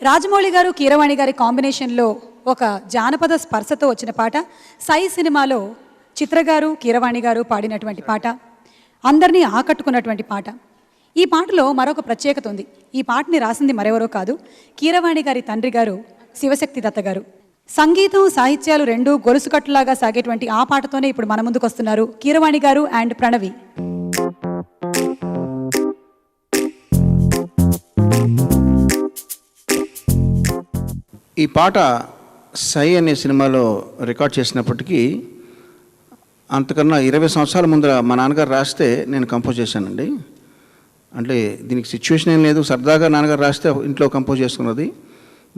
రాజమౌళి గారు కీరవాణి గారి కాంబినేషన్లో ఒక జానపద స్పర్శతో వచ్చిన పాట సై సినిమాలో చిత్ర గారు కీరవాణి గారు పాడినటువంటి పాట, అందరినీ ఆకట్టుకున్నటువంటి పాట. ఈ పాటలో మరొక ప్రత్యేకత ఉంది. ఈ పాటని రాసింది మరెవరో కాదు, కీరవాణి గారి తండ్రి గారు శివశక్తి దత్త గారు. సంగీతం సాహిత్యాలు రెండూ గొలుసుకట్టులాగా సాగేటువంటి ఆ పాటతోనే ఇప్పుడు మన ముందుకు వస్తున్నారు కీరవాణి గారు అండ్ ప్రణవి. ఈ పాట సై అనే సినిమాలో రికార్డ్ చేసినప్పటికీ అంతకన్నా 20 సంవత్సరాల ముందర మా నాన్నగారు రాస్తే నేను కంపోజ్ చేశానండి. అంటే దీనికి సిచ్యువేషన్ ఏం లేదు, సరదాగా నాన్నగారు రాస్తే ఇంట్లో కంపోజ్ చేసుకున్నది.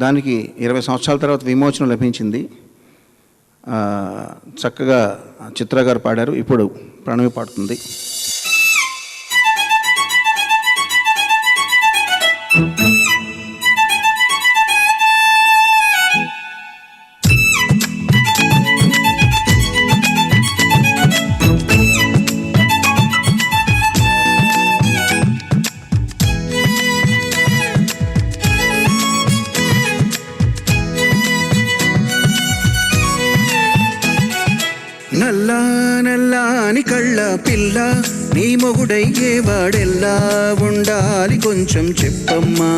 దానికి 20 సంవత్సరాల తర్వాత విమోచనం లభించింది. చక్కగా చిత్ర గారు పాడారు, ఇప్పుడు ప్రణవి పాడుతుంది. నల్లా నల్లాని కళ్ళ పిల్ల నీ మొగుడయ్యేవాడెల్లా ఉండాలి కొంచెం చెప్పమ్మా.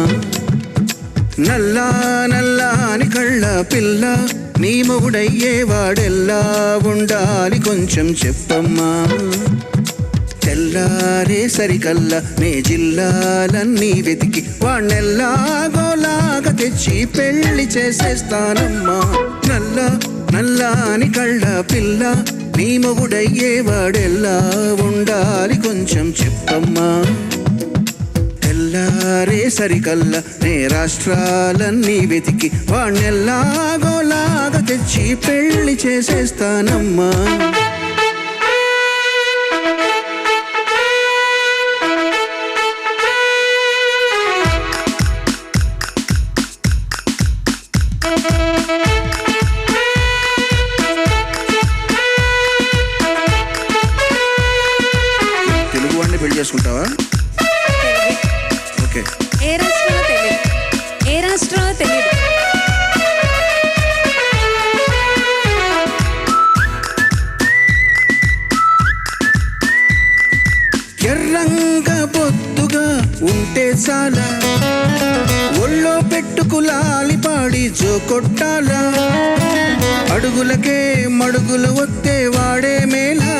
నల్లా నల్లాని కళ్ళ పిల్ల నీ మొగుడయ్యేవాడెల్లా ఉండాలి కొంచెం చెప్పమ్మా. తెల్లారే సరికల్లా నే జిల్లాలన్నీ వెతికి వాణ్ణెల్లాగోలాగా తెచ్చి పెళ్లి చేసేస్తానమ్మా. నల్లా నల్లాని కళ్ళ పిల్ల నీ మొగుడయ్యేవాడెల్లా ఉండాలి కొంచెం చెప్పమ్మా. తెల్లారే సరికల్లా నే రాష్ట్రాలన్నీ వెతికి వాణ్ణెల్లాగోలాగా తెచ్చి పెళ్లి చేసేస్తానమ్మా. తెలుగు వాడిని పెళ్లి చేసుకుంటావా? ఓకే. ఏ రాష్ట్రంలో తెలియదు, ఏ రాష్ట్రంలో తెలియదు. ఎర్రంగా బొత్తుగా ఉంటే చాలా, ఒళ్ళో పెట్టుకులాలి పాడి జో కొట్టాలా. అడుగులకే మడుగులు వస్తే వాడే మేళా,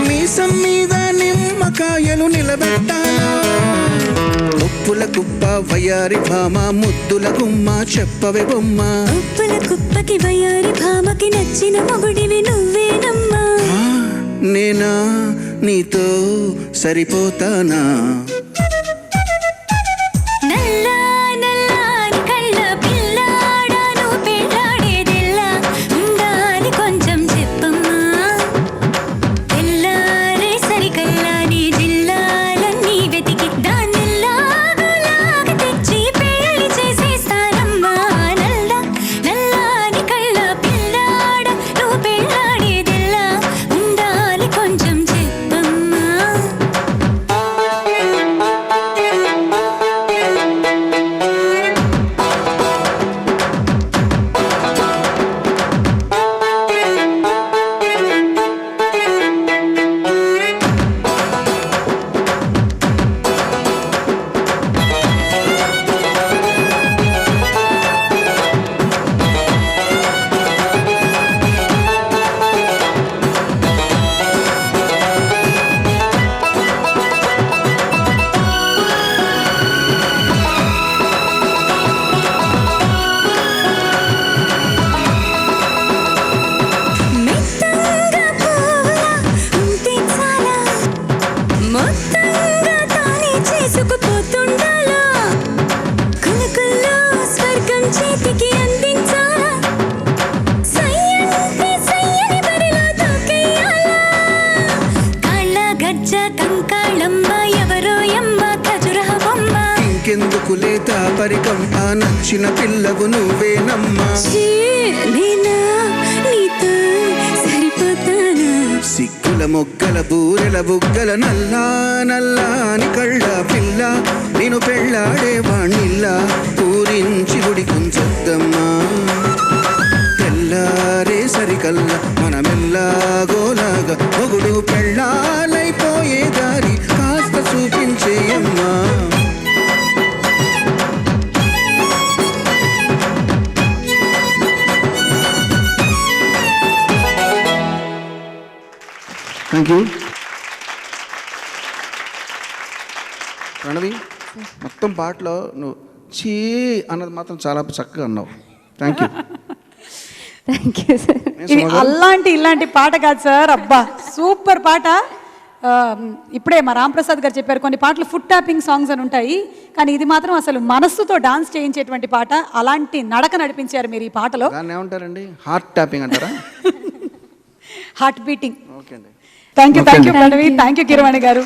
మీసం మీద నిమ్మకాయలు నిలబెట్టాలా. ఉప్పుల కుప్ప వయారి భామ ముద్దుల గుమ్మ చెప్పవే బొమ్మ. ఉప్పుల కుప్పకి వయారి భామకి నచ్చిన మొగుడివి నువ్వేనమ్మా. నేనా నీతో సరిపోతానా? నల్లా నల్లాని కళ్ళ పిల్లాడా నువ్వు పెళ్ళాడేదెల్లా ఉండాలి కొంచెం చెప్పమ్మా. తెల్లారే సరికల్లా నీ జిల్లాలన్నీ వెతికి దాన్నెల్లాగోలాగా తెచ్చి పెళ్లి చేసేస్తానమ్మా. నల్లా నల్లాని కళ్ళ పిల్లాడా నువ్వు పెళ్ళాడేదెల్లా ఉండాలి కొంచెం చెప్పమ్మా. మెత్తంగా పువ్వులా ఉంటే చాలా, మొత్తంగా తానే చేసుకుపోతుండాలా. కులుకుల్లో స్వర్గం చేతికి అందించాలా. సయ్యంటే సయ్యని బరిలో దూకెయ్యాలా. కాళ్ళ గజ్జ కంకాళమ్మ ఎవరో యమ్మ ఖజురహ బొమ్మ. ఇంకెందుకు లేత పరికం ఆ నచ్చిన పిల్లవు నువ్వేనమ్మా. నేనా నీతో సరిపోతానా? సిగ్గుల మొగ్గల బూరెల బుగ్గల నల్లా నల్లాని కళ్ళ పిల్ల నేను పెళ్ళాడే వాణ్ణిల్లా పూరించి గుడి కుంచొద్దమ్మా తెల్లారే సరికల్లా మనమెల్లాగోలాగా మొగుడు పెళ్ళాలైపోయే దారి కాస్త చూపించేయమ్మా థ్యాంక్ యూ ప్రణవి మొత్తం పాటలో నువ్వు చీ అన్నది మాత్రం చాలా చక్కగా అన్నావు. Thank you. Thank you sir. ఇది అలాంటి ఇలాంటి పాట కాదు సార్, అబ్బా సూపర్ పాట. ఇప్పుడే మా రాంప్రసాద్ గారు చెప్పారు కొన్ని పాటలు ఫుట్ ట్యాపింగ్ సాంగ్స్ అని ఉంటాయి, కానీ ఇది మాత్రం అసలు మనస్సుతో డాన్స్ చేయించేటువంటి పాట. అలాంటి నడక నడిపించారు మీరు ఈ పాటలో. దాన్ని ఏమంటారండి? హార్ట్ ట్యాపింగ్ అంటారా? Heart beating. ఓకే అండి. Thank you Pranavi, thank you Keeravani గారు.